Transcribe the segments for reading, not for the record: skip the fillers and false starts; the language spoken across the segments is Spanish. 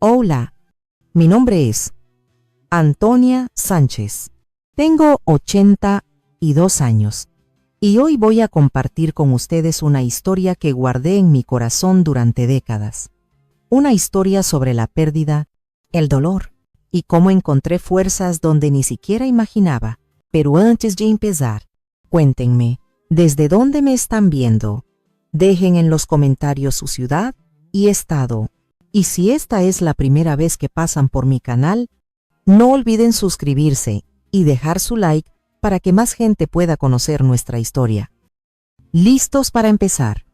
Hola, mi nombre es Antonia Sánchez. Tengo 82 años y hoy voy a compartir con ustedes una historia que guardé en mi corazón durante décadas. Una historia sobre la pérdida, el dolor y cómo encontré fuerzas donde ni siquiera imaginaba. Pero antes de empezar, cuéntenme, ¿desde dónde me están viendo? Dejen en los comentarios su ciudad y estado. Y si esta es la primera vez que pasan por mi canal, no olviden suscribirse y dejar su like para que más gente pueda conocer nuestra historia. ¿Listos para empezar?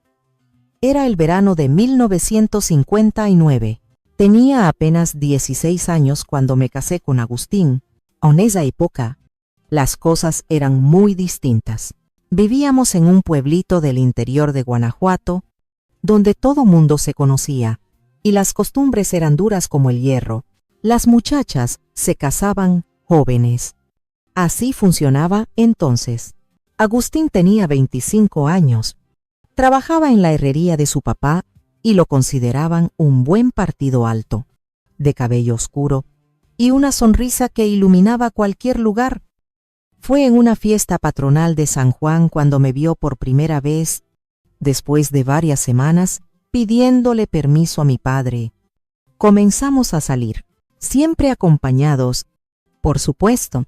Era el verano de 1959. Tenía apenas 16 años cuando me casé con Agustín. En esa época, las cosas eran muy distintas. Vivíamos en un pueblito del interior de Guanajuato, donde todo mundo se conocía, y las costumbres eran duras como el hierro. Las muchachas se casaban jóvenes. Así funcionaba entonces. Agustín tenía 25 años. Trabajaba en la herrería de su papá y lo consideraban un buen partido alto, de cabello oscuro y una sonrisa que iluminaba cualquier lugar. Fue en una fiesta patronal de San Juan cuando me vio por primera vez, después de varias semanas, pidiéndole permiso a mi padre. Comenzamos a salir, siempre acompañados, por supuesto,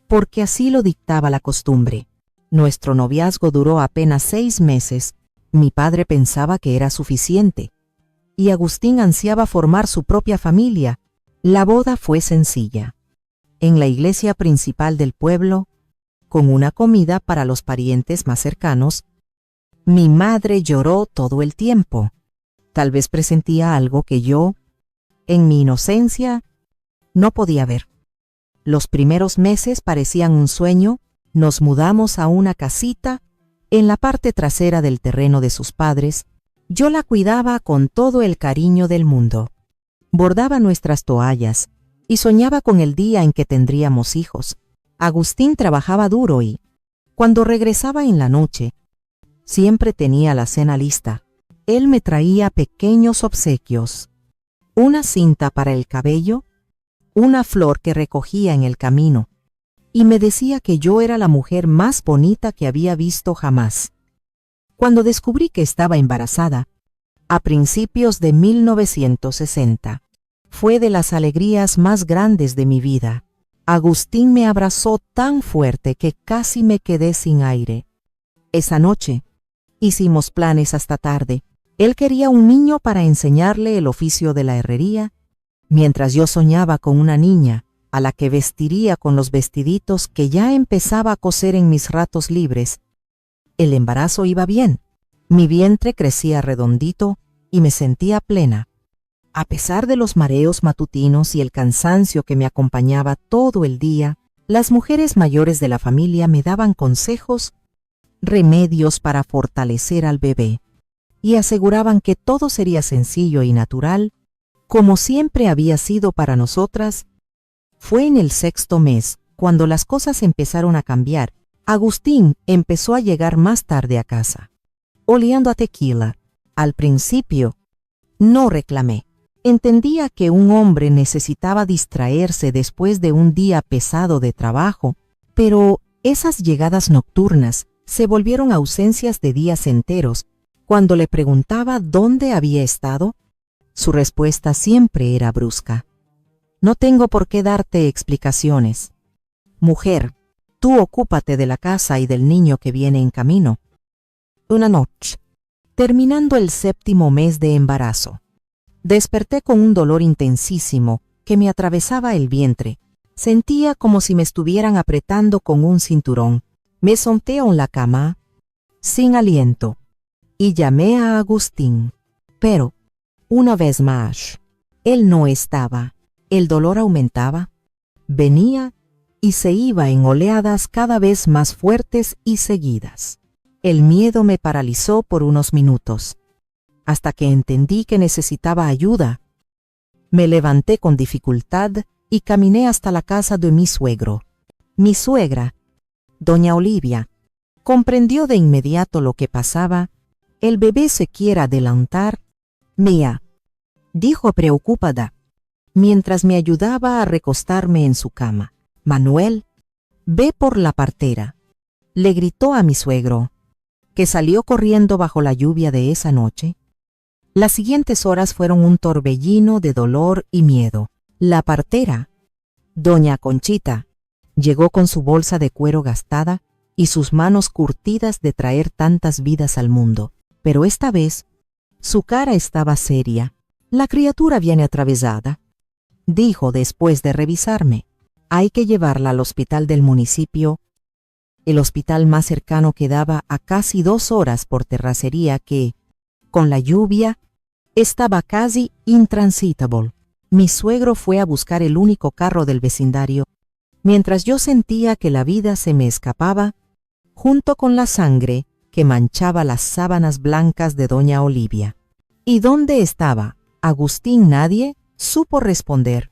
porque así lo dictaba la costumbre. Nuestro noviazgo duró apenas 6 meses. Mi padre pensaba que era suficiente, y Agustín ansiaba formar su propia familia. La boda fue sencilla, en la iglesia principal del pueblo, con una comida para los parientes más cercanos. Mi madre lloró todo el tiempo. Tal vez presentía algo que yo, en mi inocencia, no podía ver. Los primeros meses parecían un sueño. Nos mudamos a una casita en la parte trasera del terreno de sus padres. Yo la cuidaba con todo el cariño del mundo. Bordaba nuestras toallas y soñaba con el día en que tendríamos hijos. Agustín trabajaba duro y, cuando regresaba en la noche, siempre tenía la cena lista. Él me traía pequeños obsequios: una cinta para el cabello, una flor que recogía en el camino, y me decía que yo era la mujer más bonita que había visto jamás. Cuando descubrí que estaba embarazada, a principios de 1960, fue de las alegrías más grandes de mi vida. Agustín me abrazó tan fuerte que casi me quedé sin aire. Esa noche, hicimos planes hasta tarde. Él quería un niño para enseñarle el oficio de la herrería, mientras yo soñaba con una niña a la que vestiría con los vestiditos que ya empezaba a coser en mis ratos libres. El embarazo iba bien. Mi vientre crecía redondito y me sentía plena. A pesar de los mareos matutinos y el cansancio que me acompañaba todo el día, las mujeres mayores de la familia me daban consejos, remedios para fortalecer al bebé, y aseguraban que todo sería sencillo y natural, como siempre había sido para nosotras. Fue en el 6º mes, cuando las cosas empezaron a cambiar. Agustín empezó a llegar más tarde a casa, oliendo a tequila. Al principio, no reclamé. Entendía que un hombre necesitaba distraerse después de un día pesado de trabajo, pero esas llegadas nocturnas se volvieron ausencias de días enteros. Cuando le preguntaba dónde había estado, su respuesta siempre era brusca: no tengo por qué darte explicaciones. Mujer, tú ocúpate de la casa y del niño que viene en camino. Una noche, terminando el 7º mes de embarazo, desperté con un dolor intensísimo que me atravesaba el vientre. Sentía como si me estuvieran apretando con un cinturón. Me senté en la cama, sin aliento, y llamé a Agustín. Pero, una vez más, él no estaba. El dolor aumentaba, venía y se iba en oleadas cada vez más fuertes y seguidas. El miedo me paralizó por unos minutos, hasta que entendí que necesitaba ayuda. Me levanté con dificultad y caminé hasta la casa de mi suegro. Mi suegra, doña Olivia, comprendió de inmediato lo que pasaba. El bebé se quiere adelantar. Mía, dijo preocupada. mientras me ayudaba a recostarme en su cama. Manuel, ve por la partera, le gritó a mi suegro, que salió corriendo bajo la lluvia de esa noche. Las siguientes horas fueron un torbellino de dolor y miedo. La partera, doña Conchita, llegó con su bolsa de cuero gastada y sus manos curtidas de traer tantas vidas al mundo. Pero esta vez, su cara estaba seria. La criatura viene atravesada, dijo después de revisarme. Hay que llevarla al hospital del municipio. El hospital más cercano quedaba a casi 2 horas por terracería que, con la lluvia, estaba casi intransitable. Mi suegro fue a buscar el único carro del vecindario, mientras yo sentía que la vida se me escapaba, junto con la sangre que manchaba las sábanas blancas de doña Olivia. ¿Y dónde estaba Agustín? Nadie supo responder.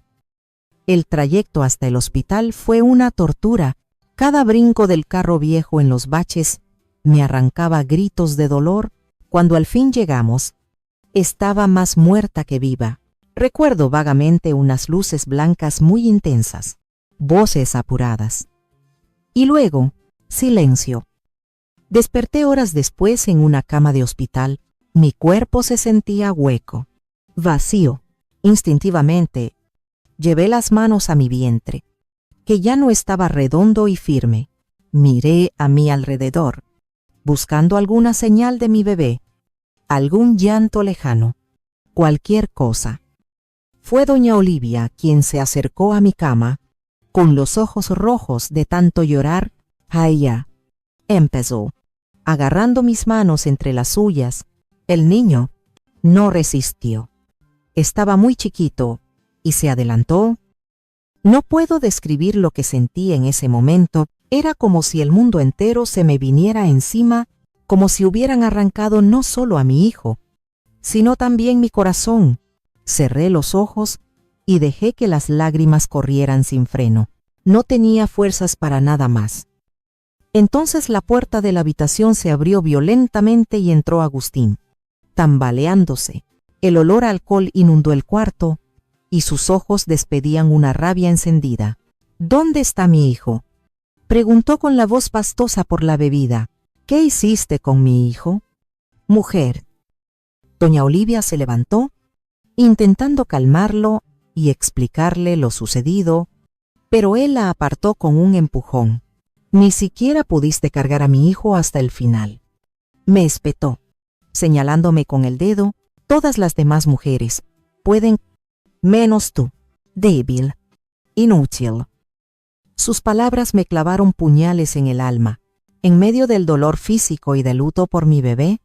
El trayecto hasta el hospital fue una tortura. Cada brinco del carro viejo en los baches me arrancaba gritos de dolor. Cuando al fin llegamos, estaba más muerta que viva. Recuerdo vagamente unas luces blancas muy intensas, voces apuradas. Y luego, silencio. Desperté horas después en una cama de hospital. Mi cuerpo se sentía hueco, vacío. Instintivamente, llevé las manos a mi vientre, que ya no estaba redondo y firme. Miré a mi alrededor, buscando alguna señal de mi bebé, algún llanto lejano, cualquier cosa. Fue doña Olivia quien se acercó a mi cama, con los ojos rojos de tanto llorar. Ella empezó, agarrando mis manos entre las suyas. El niño no resistió. Estaba muy chiquito y se adelantó. No puedo describir lo que sentí en ese momento. Era como si el mundo entero se me viniera encima, como si hubieran arrancado no solo a mi hijo, sino también mi corazón. Cerré los ojos y dejé que las lágrimas corrieran sin freno. No tenía fuerzas para nada más. Entonces la puerta de la habitación se abrió violentamente y entró Agustín, tambaleándose. El olor a alcohol inundó el cuarto y sus ojos despedían una rabia encendida. ¿Dónde está mi hijo?, preguntó con la voz pastosa por la bebida. ¿Qué hiciste con mi hijo? Mujer. Doña Olivia se levantó, intentando calmarlo y explicarle lo sucedido, pero él la apartó con un empujón. Ni siquiera pudiste cargar a mi hijo hasta el final. Me espetó, señalándome con el dedo. Todas las demás mujeres pueden, menos tú, débil, inútil. Sus palabras me clavaron puñales en el alma. En medio del dolor físico y del luto por mi bebé,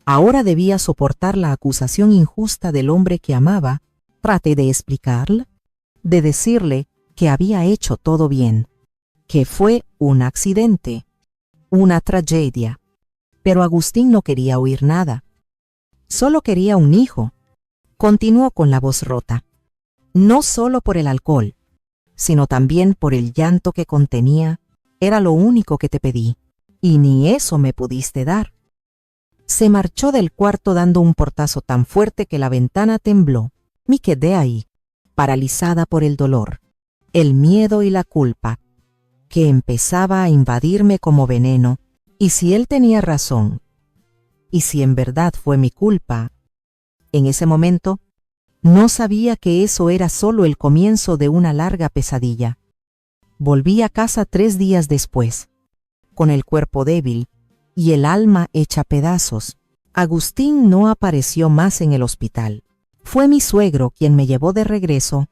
ahora debía soportar la acusación injusta del hombre que amaba. Traté de explicarle, de decirle que había hecho todo bien, que fue un accidente, una tragedia. Pero Agustín no quería oír nada. Solo quería un hijo. Continuó con la voz rota. No solo por el alcohol, sino también por el llanto que contenía. Era lo único que te pedí, y ni eso me pudiste dar. Se marchó del cuarto dando un portazo tan fuerte que la ventana tembló. Me quedé ahí, paralizada por el dolor, el miedo y la culpa, que empezaba a invadirme como veneno. ¿Y si él tenía razón? ¿Y si en verdad fue mi culpa? En ese momento, no sabía que eso era solo el comienzo de una larga pesadilla. Volví a casa 3 días después, con el cuerpo débil y el alma hecha pedazos. Agustín no apareció más en el hospital. Fue mi suegro quien me llevó de regreso,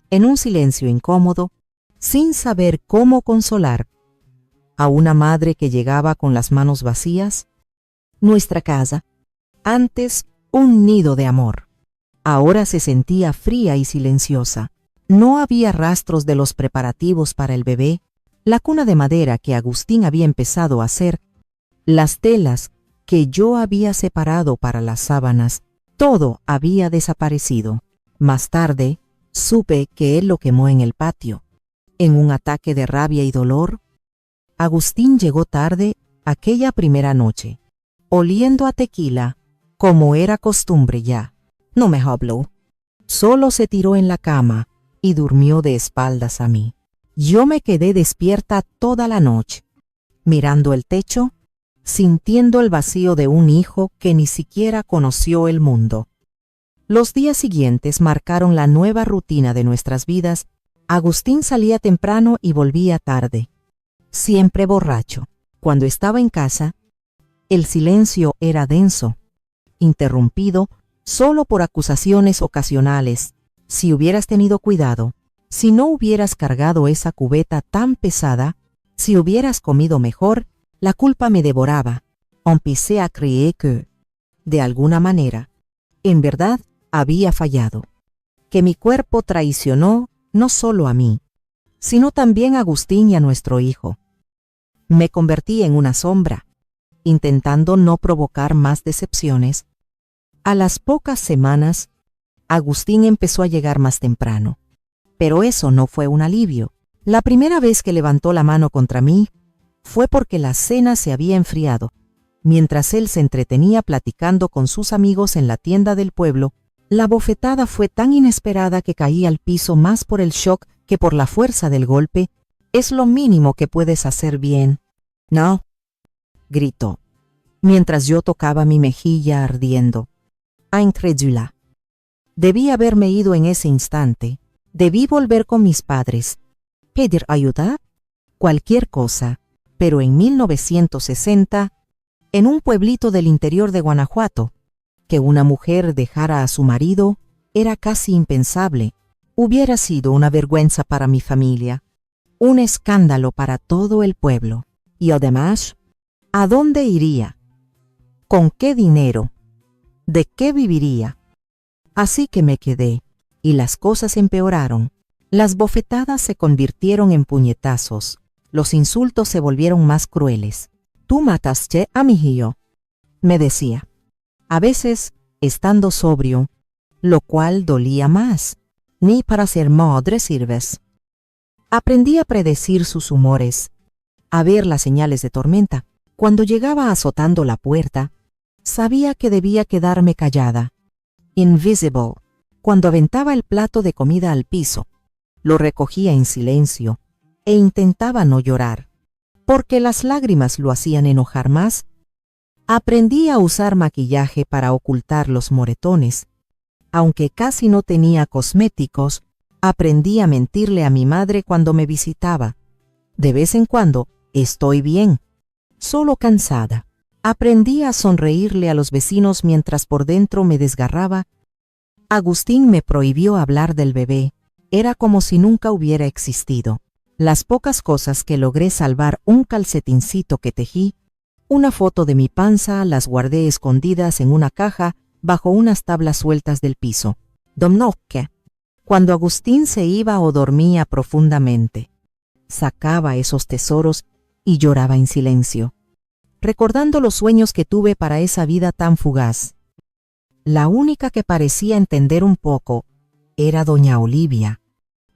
en un silencio incómodo, sin saber cómo consolar a una madre que llegaba con las manos vacías. Nuestra casa, antes un nido de amor, ahora se sentía fría y silenciosa. No había rastros de los preparativos para el bebé, la cuna de madera que Agustín había empezado a hacer, las telas que yo había separado para las sábanas. Todo había desaparecido. Más tarde, supe que él lo quemó en el patio. En un ataque de rabia y dolor, Agustín llegó tarde aquella primera noche, oliendo a tequila, como era costumbre ya. No me habló. Solo se tiró en la cama y durmió de espaldas a mí. Yo me quedé despierta toda la noche, mirando el techo, sintiendo el vacío de un hijo que ni siquiera conoció el mundo. Los días siguientes marcaron la nueva rutina de nuestras vidas. Agustín salía temprano y volvía tarde, siempre borracho. Cuando estaba en casa, el silencio era denso, interrumpido solo por acusaciones ocasionales. Si hubieras tenido cuidado, si no hubieras cargado esa cubeta tan pesada, si hubieras comido mejor, la culpa me devoraba. Empecé a creer que, de alguna manera, en verdad había fallado, que mi cuerpo traicionó no solo a mí, sino también a Agustín y a nuestro hijo. Me convertí en una sombra, intentando no provocar más decepciones. A las pocas semanas, Agustín empezó a llegar más temprano, pero eso no fue un alivio. La primera vez que levantó la mano contra mí fue porque la cena se había enfriado. Mientras él se entretenía platicando con sus amigos en la tienda del pueblo, la bofetada fue tan inesperada que caí al piso más por el shock que por la fuerza del golpe. Es lo mínimo que puedes hacer bien. No, gritó, mientras yo tocaba mi mejilla ardiendo. Incrédula. Debí haberme ido en ese instante. Debí volver con mis padres. ¿Pedir ayuda? Cualquier cosa. Pero en 1960, en un pueblito del interior de Guanajuato, que una mujer dejara a su marido era casi impensable. Hubiera sido una vergüenza para mi familia, un escándalo para todo el pueblo. Y además, ¿a dónde iría? ¿Con qué dinero? ¿De qué viviría? Así que me quedé, y las cosas empeoraron. Las bofetadas se convirtieron en puñetazos. Los insultos se volvieron más crueles. «Tú mataste a mi hijo», me decía. A veces, estando sobrio, lo cual dolía más. Ni para ser madre sirves. Aprendí a predecir sus humores, a ver las señales de tormenta. Cuando llegaba azotando la puerta, sabía que debía quedarme callada. Invisible. Cuando aventaba el plato de comida al piso, lo recogía en silencio e intentaba no llorar, porque las lágrimas lo hacían enojar más. Aprendí a usar maquillaje para ocultar los moretones. Aunque casi no tenía cosméticos, aprendí a mentirle a mi madre cuando me visitaba. De vez en cuando, estoy bien, solo cansada. Aprendí a sonreírle a los vecinos mientras por dentro me desgarraba. Agustín me prohibió hablar del bebé. Era como si nunca hubiera existido. Las pocas cosas que logré salvar: un calcetincito que tejí, una foto de mi panza, las guardé escondidas en una caja bajo unas tablas sueltas del piso. Domnocke. Cuando Agustín se iba o dormía profundamente, sacaba esos tesoros y lloraba en silencio, recordando los sueños que tuve para esa vida tan fugaz. La única que parecía entender un poco era doña Olivia,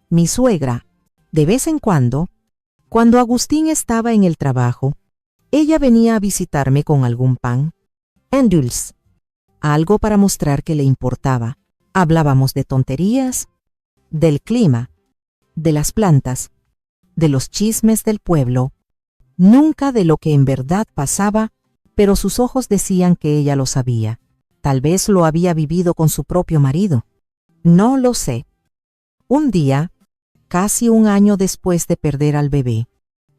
mi suegra. De vez en cuando Agustín estaba en el trabajo, ella venía a visitarme con algún pan, en dulce, algo para mostrar que le importaba. Hablábamos de tonterías, del clima, de las plantas, de los chismes del pueblo, nunca de lo que en verdad pasaba, pero sus ojos decían que ella lo sabía. Tal vez lo había vivido con su propio marido. No lo sé. Un día, casi un año después de perder al bebé,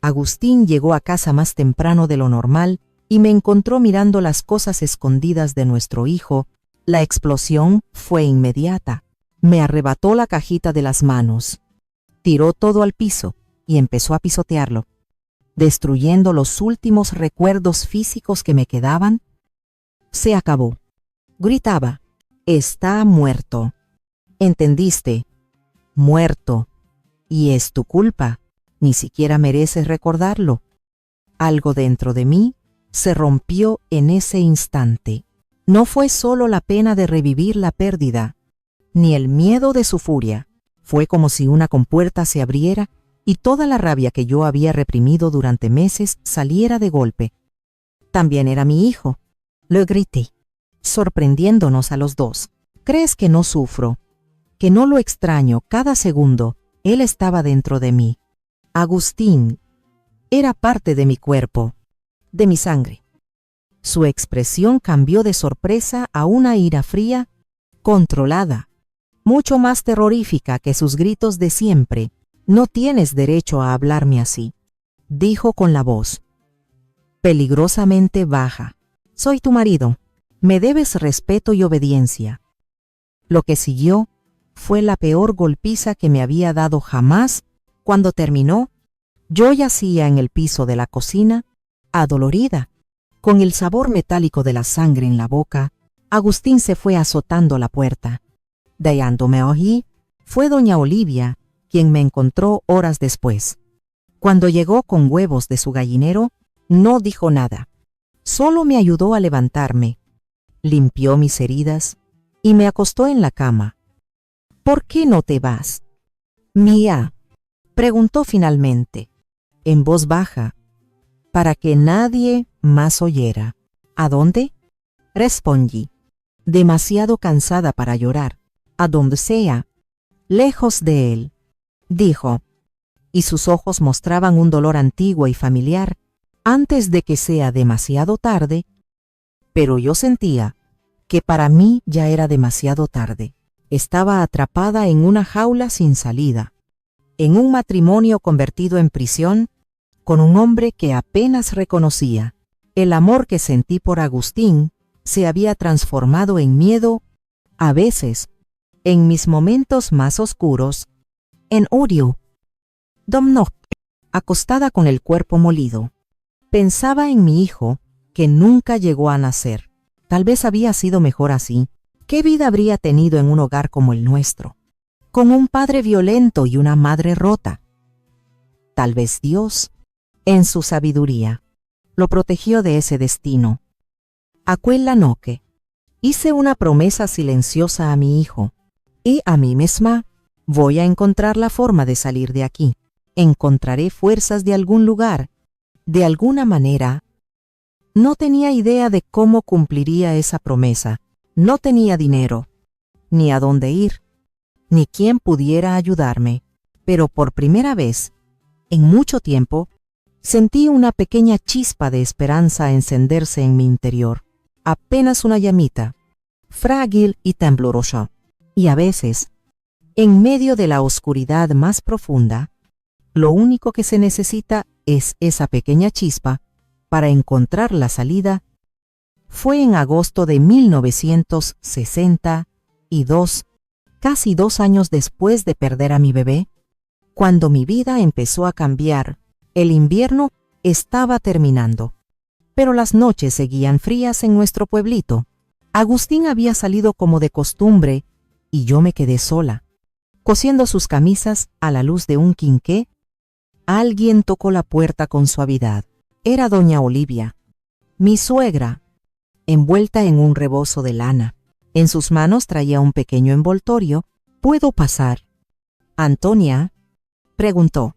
Agustín llegó a casa más temprano de lo normal y me encontró mirando las cosas escondidas de nuestro hijo. La explosión fue inmediata. Me arrebató la cajita de las manos, tiró todo al piso y empezó a pisotearlo, destruyendo los últimos recuerdos físicos que me quedaban. Se acabó. Gritaba. Está muerto. ¿Entendiste? Muerto. Y es tu culpa. Ni siquiera mereces recordarlo. Algo dentro de mí se rompió en ese instante. No fue solo la pena de revivir la pérdida, ni el miedo de su furia. Fue como si una compuerta se abriera y toda la rabia que yo había reprimido durante meses saliera de golpe. También era mi hijo. Le grité, sorprendiéndonos a los dos. ¿Crees que no sufro? que no lo extraño, cada segundo él estaba dentro de mí. Agustín era parte de mi cuerpo, de mi sangre. Su expresión cambió de sorpresa a una ira fría, controlada, mucho más terrorífica que sus gritos de siempre. No tienes derecho a hablarme así, dijo con la voz peligrosamente baja. Soy tu marido. Me debes respeto y obediencia. Lo que siguió fue la peor golpiza que me había dado jamás. Cuando terminó, yo yacía en el piso de la cocina, adolorida, con el sabor metálico de la sangre en la boca. Agustín se fue azotando la puerta. Hallándome allí, fue doña Olivia quien me encontró horas después. Cuando llegó con huevos de su gallinero, no dijo nada. Solo me ayudó a levantarme, limpió mis heridas y me acostó en la cama. ¿Por qué no te vas? Mía, preguntó finalmente, en voz baja, para que nadie más oyera. ¿A dónde? Respondí, demasiado cansada para llorar. A donde sea, lejos de él, dijo, y sus ojos mostraban un dolor antiguo y familiar, antes de que sea demasiado tarde. Pero yo sentía que para mí ya era demasiado tarde. Estaba atrapada en una jaula sin salida, en un matrimonio convertido en prisión, con un hombre que apenas reconocía. El amor que sentí por Agustín se había transformado en miedo, a veces, en mis momentos más oscuros, en odio. Domnok, acostada con el cuerpo molido, pensaba en mi hijo, que nunca llegó a nacer. Tal vez había sido mejor así. ¿Qué vida habría tenido en un hogar como el nuestro, con un padre violento y una madre rota? Tal vez Dios, en su sabiduría, lo protegió de ese destino. Aquella noche, hice una promesa silenciosa a mi hijo, y a mí misma. Voy a encontrar la forma de salir de aquí. Encontraré fuerzas de algún lugar, de alguna manera. No tenía idea de cómo cumpliría esa promesa. No tenía dinero, ni a dónde ir, ni quién pudiera ayudarme. Pero por primera vez, en mucho tiempo, sentí una pequeña chispa de esperanza encenderse en mi interior. Apenas una llamita, frágil y temblorosa. Y a veces, en medio de la oscuridad más profunda, lo único que se necesita es esa pequeña chispa para encontrar la salida. Fue en agosto de 1962, casi 2 años después de perder a mi bebé, cuando mi vida empezó a cambiar. El invierno estaba terminando, pero las noches seguían frías en nuestro pueblito. Agustín había salido como de costumbre y yo me quedé sola, cosiendo sus camisas a la luz de un quinqué. Alguien tocó la puerta con suavidad. Era doña Olivia, mi suegra, envuelta en un rebozo de lana. En sus manos traía un pequeño envoltorio. ¿Puedo pasar, Antonia?, preguntó,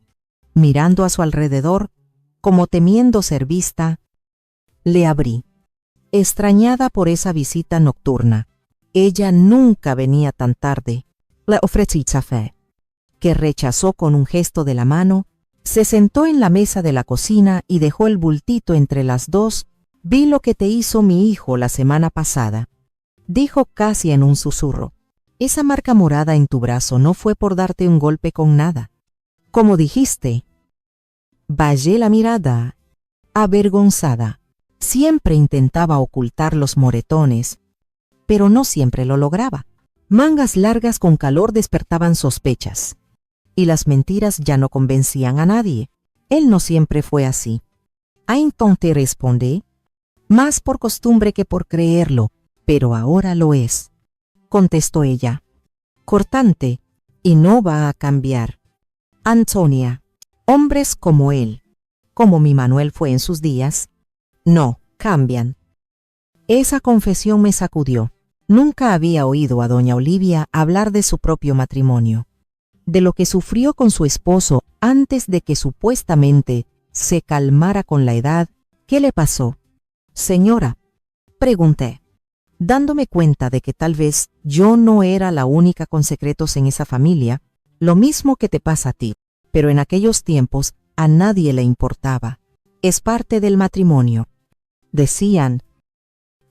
mirando a su alrededor, como temiendo ser vista. Le abrí, extrañada por esa visita nocturna. Ella nunca venía tan tarde. Le ofrecí café, que rechazó con un gesto de la mano. Se sentó en la mesa de la cocina y dejó el bultito entre las dos. Vi lo que te hizo mi hijo la semana pasada, dijo casi en un susurro. Esa marca morada en tu brazo no fue por darte un golpe con nada. Como dijiste. Bajé la mirada, avergonzada. Siempre intentaba ocultar los moretones, pero no siempre lo lograba. Mangas largas con calor despertaban sospechas, y las mentiras ya no convencían a nadie. Él no siempre fue así. Intenté responder, más por costumbre que por creerlo, pero ahora lo es, contestó ella, cortante, y no va a cambiar. Antonia, hombres como él, como mi Manuel fue en sus días, no cambian. Esa confesión me sacudió. Nunca había oído a doña Olivia hablar de su propio matrimonio, de lo que sufrió con su esposo antes de que supuestamente se calmara con la edad. ¿Qué le pasó, señora?, pregunté. dándome cuenta de que tal vez yo no era la única con secretos en esa familia, lo mismo que te pasa a ti, pero en aquellos tiempos a nadie le importaba. Es parte del matrimonio. Decían.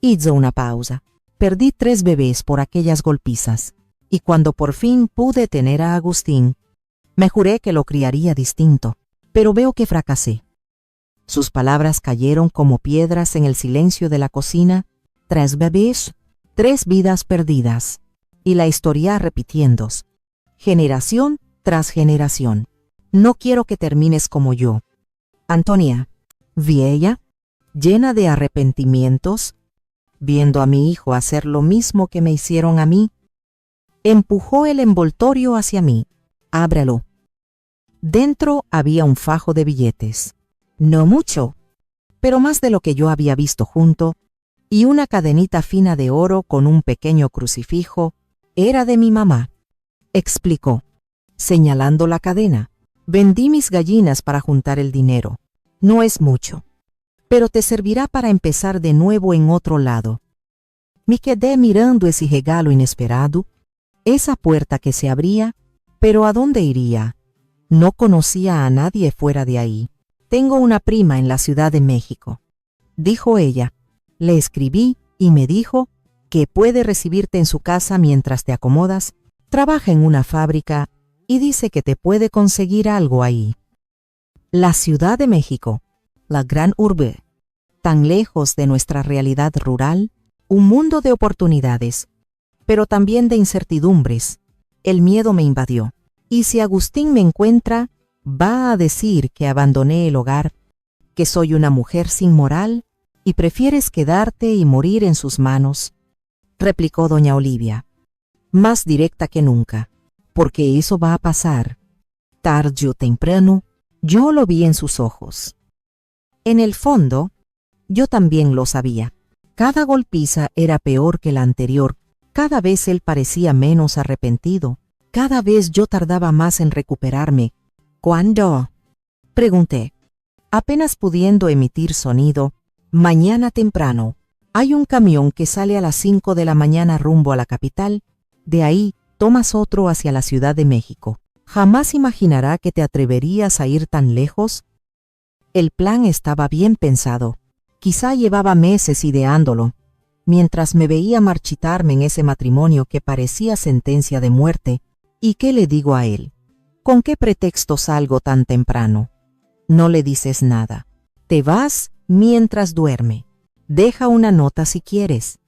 Hizo una pausa. Perdí 3 bebés por aquellas golpizas, y cuando por fin pude tener a Agustín, me juré que lo criaría distinto, pero veo que fracasé. Sus palabras cayeron como piedras en el silencio de la cocina. 3 bebés, 3 vidas perdidas, y la historia repitiéndose, generación tras generación. No quiero que termines como yo. Antonia, vi ella, llena de arrepentimientos, viendo a mi hijo hacer lo mismo que me hicieron a mí, empujó el envoltorio hacia mí. Ábralo. Dentro había un fajo de billetes. No mucho, pero más de lo que yo había visto junto, y una cadenita fina de oro con un pequeño crucifijo. Era de mi mamá, explicó, señalando la cadena. Vendí mis gallinas para juntar el dinero. No es mucho, pero te servirá para empezar de nuevo en otro lado. Me quedé mirando ese regalo inesperado, esa puerta que se abría, pero ¿a dónde iría? No conocía a nadie fuera de ahí. Tengo una prima en la Ciudad de México, dijo ella. Le escribí y me dijo que puede recibirte en su casa mientras te acomodas, trabaja en una fábrica y dice que te puede conseguir algo ahí. La Ciudad de México, la gran urbe, tan lejos de nuestra realidad rural, un mundo de oportunidades, pero también de incertidumbres. El miedo me invadió. Y si Agustín me encuentra, va a decir que abandoné el hogar, que soy una mujer sin moral y prefieres quedarte y morir en sus manos, replicó doña Olivia, más directa que nunca, porque eso va a pasar. Tarde o temprano, yo lo vi en sus ojos. En el fondo, yo también lo sabía. Cada golpiza era peor que la anterior, cada vez él parecía menos arrepentido, cada vez yo tardaba más en recuperarme. ¿Cuándo?, pregunté, apenas pudiendo emitir sonido. Mañana temprano. Hay un camión que sale a las 5 de la mañana rumbo a la capital, de ahí tomas otro hacia la Ciudad de México. Jamás imaginará que te atreverías a ir tan lejos. El plan estaba bien pensado. Quizá llevaba meses ideándolo, mientras me veía marchitarme en ese matrimonio que parecía sentencia de muerte. ¿Y qué le digo a él? ¿Con qué pretexto salgo tan temprano? No le dices nada. Te vas mientras duerme. Deja una nota si quieres,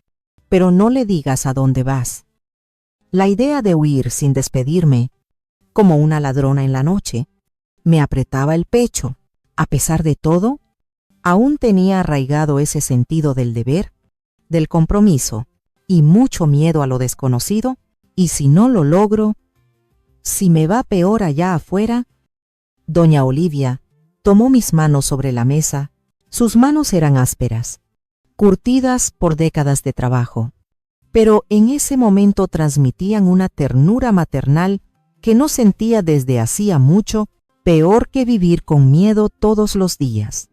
pero no le digas a dónde vas. La idea de huir sin despedirme, como una ladrona en la noche, me apretaba el pecho. A pesar de todo, aún tenía arraigado ese sentido del deber, del compromiso, y mucho miedo a lo desconocido. Y si no lo logro, si me va peor allá afuera. Doña Olivia tomó mis manos sobre la mesa. Sus manos eran ásperas, curtidas por décadas de trabajo, pero en ese momento transmitían una ternura maternal que no sentía desde hacía mucho. Peor que vivir con miedo todos los días.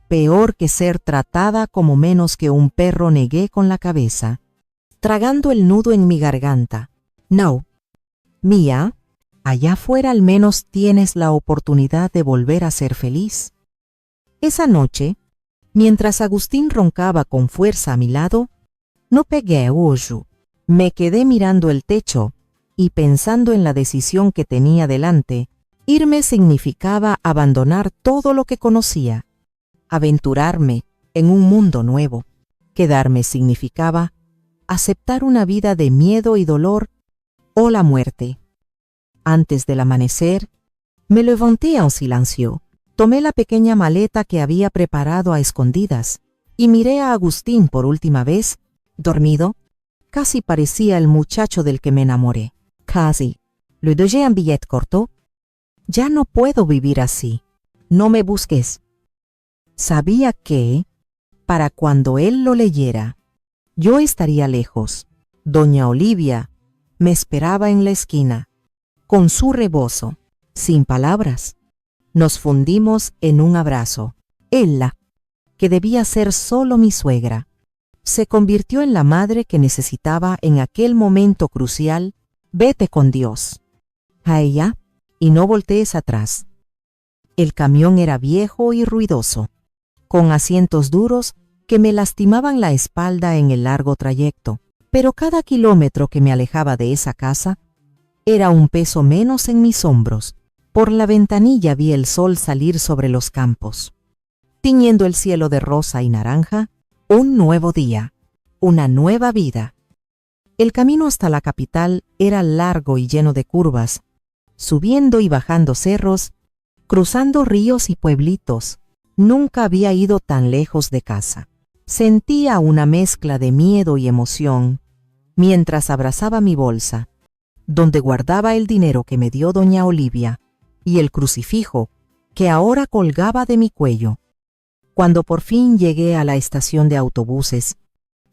Peor que ser tratada como menos que un perro, negué con la cabeza, tragando el nudo en mi garganta. No, Mía, allá afuera al menos tienes la oportunidad de volver a ser feliz. Esa noche, mientras Agustín roncaba con fuerza a mi lado, no pegué ojo. Me quedé mirando el techo y pensando en la decisión que tenía delante. Irme significaba abandonar todo lo que conocía, aventurarme en un mundo nuevo. Quedarme significaba aceptar una vida de miedo y dolor o la muerte. Antes del amanecer, me levanté en silencio. Tomé la pequeña maleta que había preparado a escondidas y miré a Agustín por última vez, dormido. Casi parecía el muchacho del que me enamoré. Casi. Le dejé un billet corto. Ya no puedo vivir así. No me busques. Sabía que, para cuando él lo leyera, yo estaría lejos. Doña Olivia me esperaba en la esquina, con su rebozo, sin palabras. Nos fundimos en un abrazo. Ella, que debía ser solo mi suegra, se convirtió en la madre que necesitaba en aquel momento crucial. Vete con Dios. A ella, y no voltees atrás. El camión era viejo y ruidoso, con asientos duros que me lastimaban la espalda en el largo trayecto, pero cada kilómetro que me alejaba de esa casa era un peso menos en mis hombros. Por la ventanilla vi el sol salir sobre los campos, tiñendo el cielo de rosa y naranja. Un nuevo día, una nueva vida. El camino hasta la capital era largo y lleno de curvas, subiendo y bajando cerros, cruzando ríos y pueblitos. Nunca había ido tan lejos de casa. Sentía una mezcla de miedo y emoción mientras abrazaba mi bolsa, donde guardaba el dinero que me dio doña Olivia y el crucifijo que ahora colgaba de mi cuello. Cuando por fin llegué a la estación de autobuses,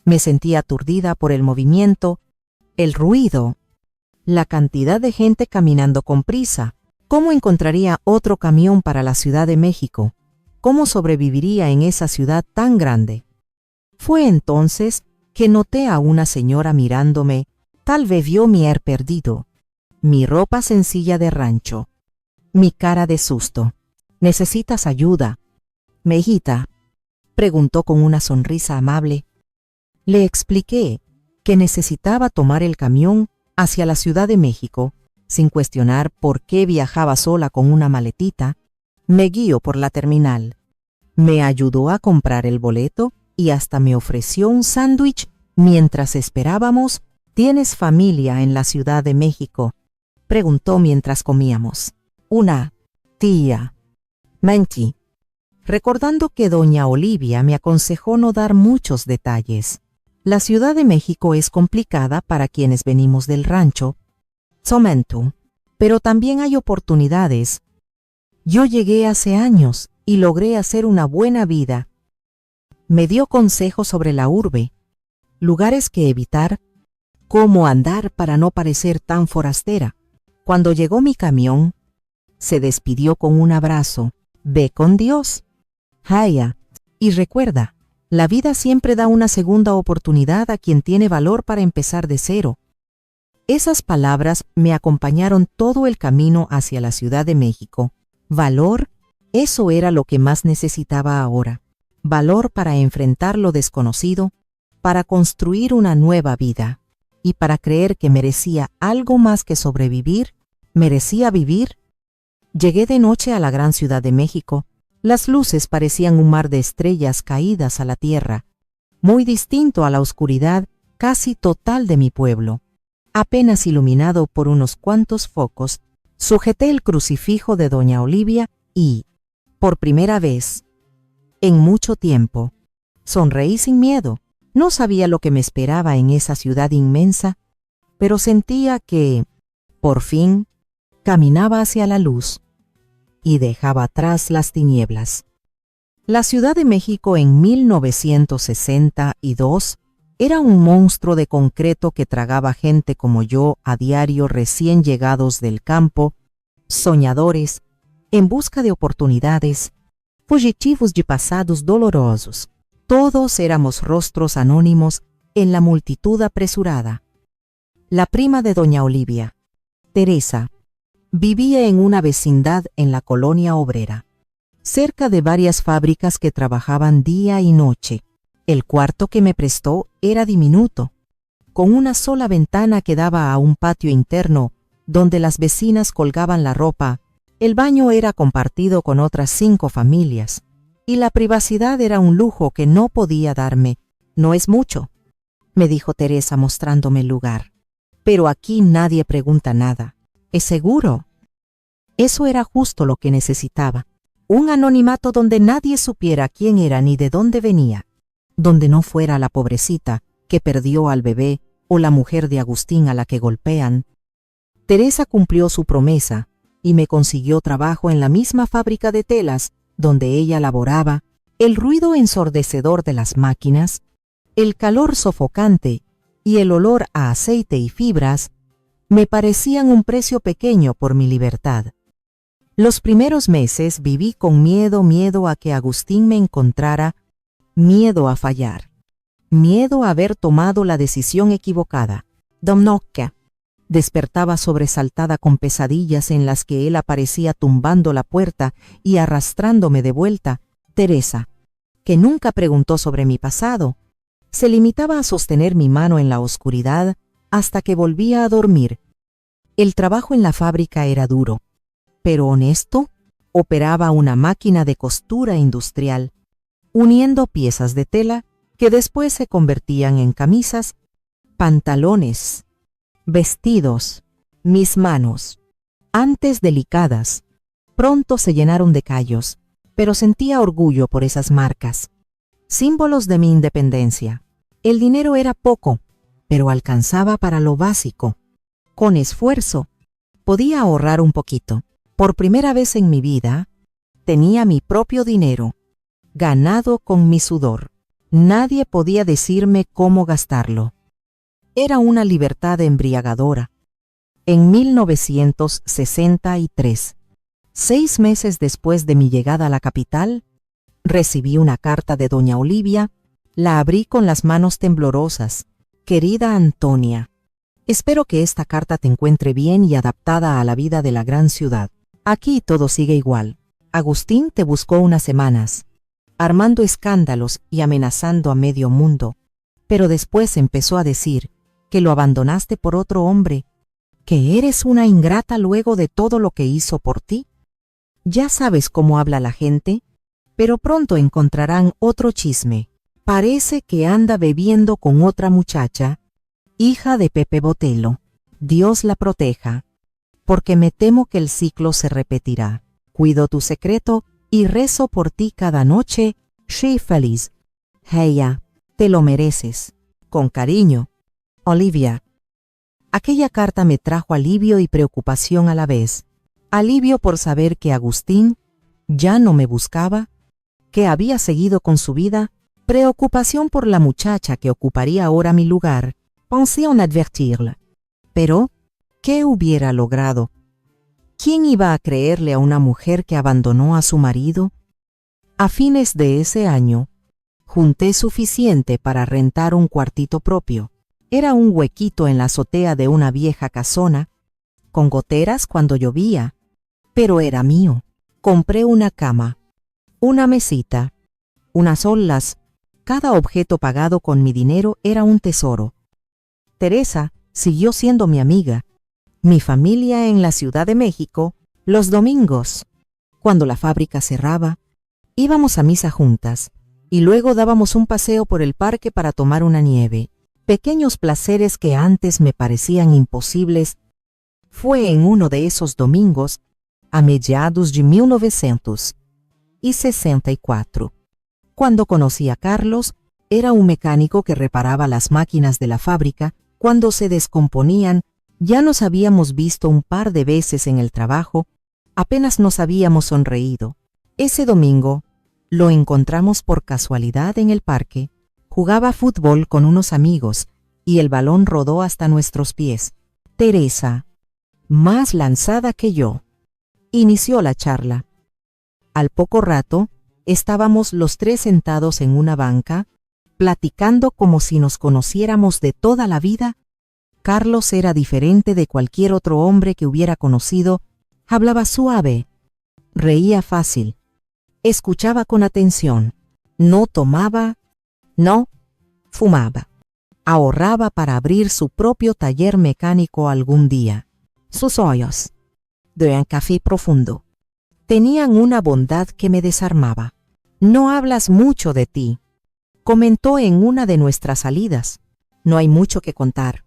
me sentí aturdida por el movimiento, el ruido, la cantidad de gente caminando con prisa. ¿Cómo encontraría otro camión para la Ciudad de México? ¿Cómo sobreviviría en esa ciudad tan grande? Fue entonces que noté a una señora mirándome. Tal vez vio mi air perdido, mi ropa sencilla de rancho, mi cara de susto. ¿Necesitas ayuda, mejita?, preguntó con una sonrisa amable. Le expliqué que necesitaba tomar el camión hacia la Ciudad de México. Sin cuestionar por qué viajaba sola con una maletita, me guió por la terminal. Me ayudó a comprar el boleto y hasta me ofreció un sándwich mientras esperábamos. ¿Tienes familia en la Ciudad de México?, preguntó mientras comíamos. Una tía, Menchi, recordando que doña Olivia me aconsejó no dar muchos detalles. La Ciudad de México es complicada para quienes venimos del rancho, Somentu, pero también hay oportunidades. Yo llegué hace años y logré hacer una buena vida. Me dio consejos sobre la urbe, lugares que evitar, cómo andar para no parecer tan forastera. Cuando llegó mi camión, se despidió con un abrazo. Ve con Dios, Haya, y recuerda, la vida siempre da una segunda oportunidad a quien tiene valor para empezar de cero. Esas palabras me acompañaron todo el camino hacia la Ciudad de México. Valor, eso era lo que más necesitaba ahora. Valor para enfrentar lo desconocido, para construir una nueva vida, y para creer que merecía algo más que sobrevivir, merecía vivir. Llegué de noche a la gran Ciudad de México. Las luces parecían un mar de estrellas caídas a la tierra, muy distinto a la oscuridad casi total de mi pueblo. Apenas iluminado por unos cuantos focos, sujeté el crucifijo de doña Olivia y, por primera vez en mucho tiempo, sonreí sin miedo. No sabía lo que me esperaba en esa ciudad inmensa, pero sentía que, por fin, caminaba hacia la luz y dejaba atrás las tinieblas. La Ciudad de México en 1962 era un monstruo de concreto que tragaba gente como yo a diario, recién llegados del campo, soñadores, en busca de oportunidades, fugitivos de pasados dolorosos. Todos éramos rostros anónimos en la multitud apresurada. La prima de doña Olivia, Teresa, vivía en una vecindad en la colonia obrera, cerca de varias fábricas que trabajaban día y noche. El cuarto que me prestó era diminuto, con una sola ventana que daba a un patio interno donde las vecinas colgaban la ropa. El baño era compartido con otras 5 familias, y la privacidad era un lujo que no podía darme. No es mucho, me dijo Teresa mostrándome el lugar, pero aquí nadie pregunta nada. ¿Es seguro? Eso era justo lo que necesitaba. Un anonimato donde nadie supiera quién era ni de dónde venía, donde no fuera la pobrecita que perdió al bebé o la mujer de Agustín a la que golpean. Teresa cumplió su promesa y me consiguió trabajo en la misma fábrica de telas donde ella laboraba. El ruido ensordecedor de las máquinas, el calor sofocante y el olor a aceite y fibras me parecían un precio pequeño por mi libertad. Los primeros meses viví con miedo a que Agustín me encontrara, miedo a fallar. miedo a haber tomado la decisión equivocada. Domnocca. Despertaba sobresaltada con pesadillas en las que él aparecía tumbando la puerta y arrastrándome de vuelta. Teresa, que nunca preguntó sobre mi pasado, se limitaba a sostener mi mano en la oscuridad hasta que volvía a dormir. El trabajo en la fábrica era duro, pero honesto. Operaba una máquina de costura industrial, uniendo piezas de tela que después se convertían en camisas, pantalones, vestidos. Mis manos, antes delicadas, pronto se llenaron de callos, pero sentía orgullo por esas marcas, símbolos de mi independencia. El dinero era poco, pero alcanzaba para lo básico. Con esfuerzo, podía ahorrar un poquito. Por primera vez en mi vida, tenía mi propio dinero, ganado con mi sudor. Nadie podía decirme cómo gastarlo. Era una libertad embriagadora. En 1963, 6 meses después de mi llegada a la capital, recibí una carta de doña Olivia. La abrí con las manos temblorosas. Querida Antonia, espero que esta carta te encuentre bien y adaptada a la vida de la gran ciudad. Aquí todo sigue igual. Agustín te buscó unas semanas, armando escándalos y amenazando a medio mundo, pero después empezó a decir que lo abandonaste por otro hombre, que eres una ingrata luego de todo lo que hizo por ti. Ya sabes cómo habla la gente, pero pronto encontrarán otro chisme. Parece que anda bebiendo con otra muchacha, hija de Pepe Botello. Dios la proteja, porque me temo que el ciclo se repetirá. Cuido tu secreto y rezo por ti cada noche. Sé feliz. Heya, te lo mereces. Con cariño, Olivia. Aquella carta me trajo alivio y preocupación a la vez. Alivio por saber que Agustín ya no me buscaba, que había seguido con su vida. Preocupación por la muchacha que ocuparía ahora mi lugar. Pensé en advertirla. Pero, ¿qué hubiera logrado? ¿Quién iba a creerle a una mujer que abandonó a su marido? A fines de ese año, junté suficiente para rentar un cuartito propio. Era un huequito en la azotea de una vieja casona, con goteras cuando llovía, pero era mío. Compré una cama, una mesita, unas olas. Cada objeto pagado con mi dinero era un tesoro. Teresa siguió siendo mi amiga. Mi familia en la Ciudad de México, los domingos, cuando la fábrica cerraba, íbamos a misa juntas y luego dábamos un paseo por el parque para tomar una nieve. Pequeños placeres que antes me parecían imposibles. Fue en uno de esos domingos, a mediados de 1964, cuando conocí a Carlos. Era un mecánico que reparaba las máquinas de la fábrica cuando se descomponían. Ya nos habíamos visto un par de veces en el trabajo, apenas nos habíamos sonreído. Ese domingo lo encontramos por casualidad en el parque. Jugaba fútbol con unos amigos y el balón rodó hasta nuestros pies. Teresa, más lanzada que yo, inició la charla. Al poco rato, estábamos los tres sentados en una banca, platicando como si nos conociéramos de toda la vida. Carlos era diferente de cualquier otro hombre que hubiera conocido. Hablaba suave, reía fácil, escuchaba con atención, no tomaba, no fumaba, ahorraba para abrir su propio taller mecánico algún día. Sus ojos, de un café profundo, tenían una bondad que me desarmaba. No hablas mucho de ti, comentó en una de nuestras salidas. No hay mucho que contar,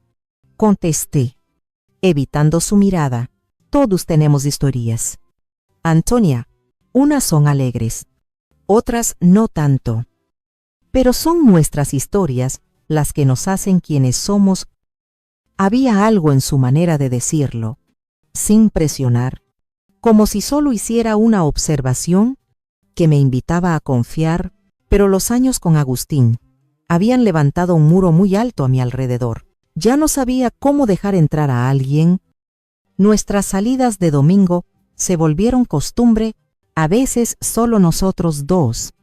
contesté, evitando su mirada. Todos tenemos historias, Antonia. Unas son alegres, otras no tanto. Pero son nuestras historias las que nos hacen quienes somos. Había algo en su manera de decirlo, sin presionar, como si solo hiciera una observación que me invitaba a confiar. Pero los años con Agustín habían levantado un muro muy alto a mi alrededor. Ya no sabía cómo dejar entrar a alguien. Nuestras salidas de domingo se volvieron costumbre, a veces solo nosotros dos,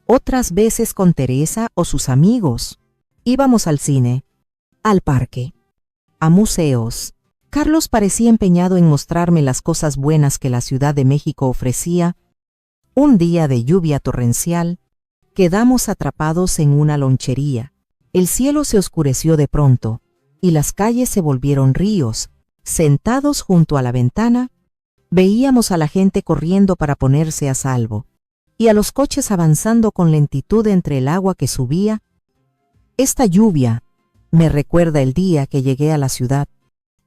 otras veces con Teresa o sus amigos. Íbamos al cine, al parque, a museos. Carlos parecía empeñado en mostrarme las cosas buenas que la Ciudad de México ofrecía. Un día de lluvia torrencial, quedamos atrapados en una lonchería. El cielo se oscureció de pronto y las calles se volvieron ríos. Sentados junto a la ventana, veíamos a la gente corriendo para ponerse a salvo y a los coches avanzando con lentitud entre el agua que subía. Esta lluvia me recuerda el día que llegué a la ciudad.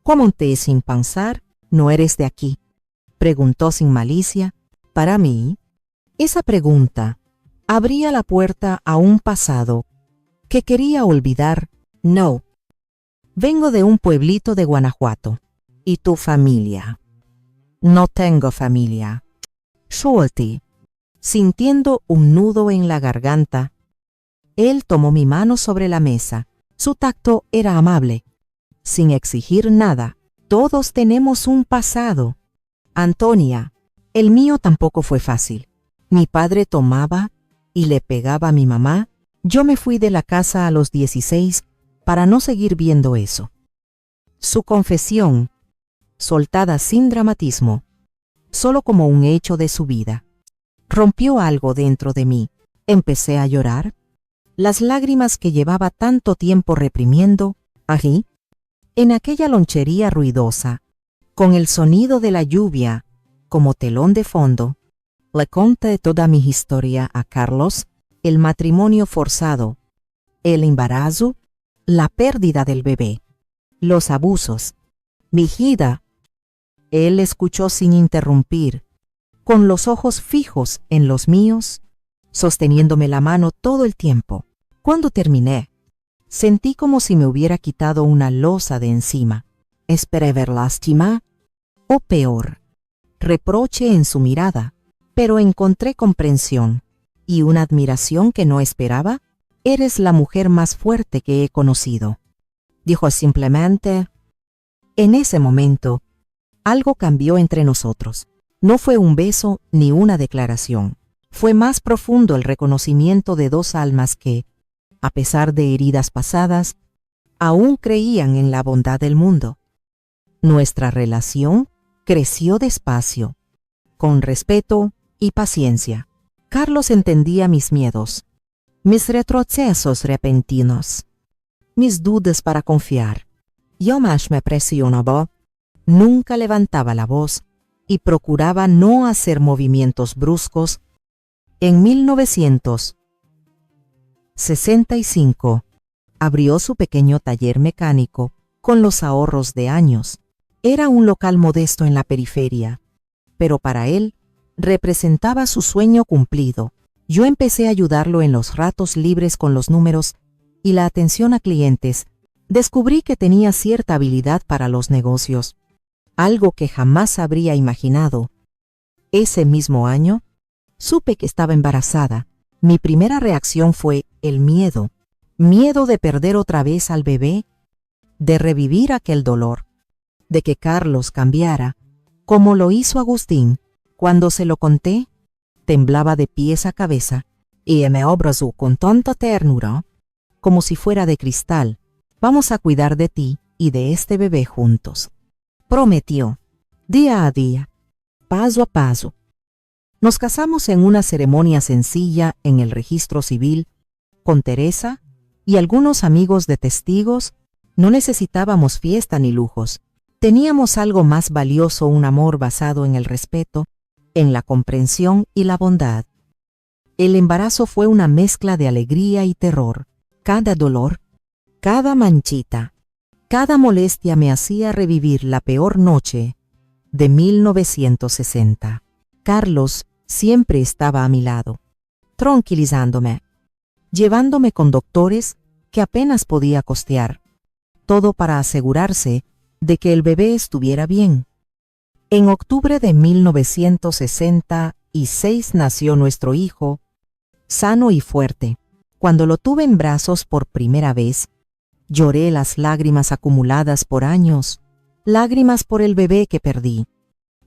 ¿Cómo te sin pensar? ¿No eres de aquí?, preguntó sin malicia. Para mí, esa pregunta abría la puerta a un pasado que quería olvidar. No, vengo de un pueblito de Guanajuato. ¿Y tu familia? No tengo familia. Suelti. Sintiendo un nudo en la garganta, él tomó mi mano sobre la mesa. Su tacto era amable. Sin exigir nada, todos tenemos un pasado. Antonia, el mío tampoco fue fácil. Mi padre tomaba y le pegaba a mi mamá. Yo me fui de la casa a los 16 para no seguir viendo eso. Su confesión, soltada sin dramatismo, solo como un hecho de su vida, rompió algo dentro de mí. Empecé a llorar. Las lágrimas que llevaba tanto tiempo reprimiendo, allí, en aquella lonchería ruidosa, con el sonido de la lluvia como telón de fondo. Le conté toda mi historia a Carlos: el matrimonio forzado, el embarazo, la pérdida del bebé, los abusos, mi hija. Él escuchó sin interrumpir, con los ojos fijos en los míos, sosteniéndome la mano todo el tiempo. Cuando terminé, sentí como si me hubiera quitado una losa de encima. Esperé ver lástima, o peor, reproche en su mirada, pero encontré comprensión y una admiración que no esperaba. Eres la mujer más fuerte que he conocido, dijo simplemente. En ese momento, algo cambió entre nosotros. No fue un beso ni una declaración. Fue más profundo el reconocimiento de dos almas que, a pesar de heridas pasadas, aún creían en la bondad del mundo. Nuestra relación creció despacio, con respeto y paciencia. Carlos entendía mis miedos, mis retrocesos repentinos, mis dudas para confiar. Yo más me presionaba, nunca levantaba la voz y procuraba no hacer movimientos bruscos. En 1965, abrió su pequeño taller mecánico con los ahorros de años. Era un local modesto en la periferia, pero para él representaba su sueño cumplido. Yo empecé a ayudarlo en los ratos libres con los números y la atención a clientes. Descubrí que tenía cierta habilidad para los negocios, algo que jamás habría imaginado. Ese mismo año, supe que estaba embarazada. Mi primera reacción fue el miedo. Miedo de perder otra vez al bebé, de revivir aquel dolor, de que Carlos cambiara, como lo hizo Agustín. Cuando se lo conté, temblaba de pies a cabeza y me abrazó con tanta ternura, como si fuera de cristal. Vamos a cuidar de ti y de este bebé juntos, prometió, día a día, paso a paso. Nos casamos en una ceremonia sencilla en el registro civil, con Teresa y algunos amigos de testigos. No necesitábamos fiesta ni lujos. Teníamos algo más valioso: un amor basado en el respeto, en la comprensión y la bondad. El embarazo fue una mezcla de alegría y terror. Cada dolor, cada manchita, cada molestia me hacía revivir la peor noche de 1960. Carlos siempre estaba a mi lado, tranquilizándome, llevándome con doctores que apenas podía costear, todo para asegurarse de que el bebé estuviera bien. En octubre de 1966 nació nuestro hijo, sano y fuerte. Cuando lo tuve en brazos por primera vez, lloré las lágrimas acumuladas por años, lágrimas por el bebé que perdí,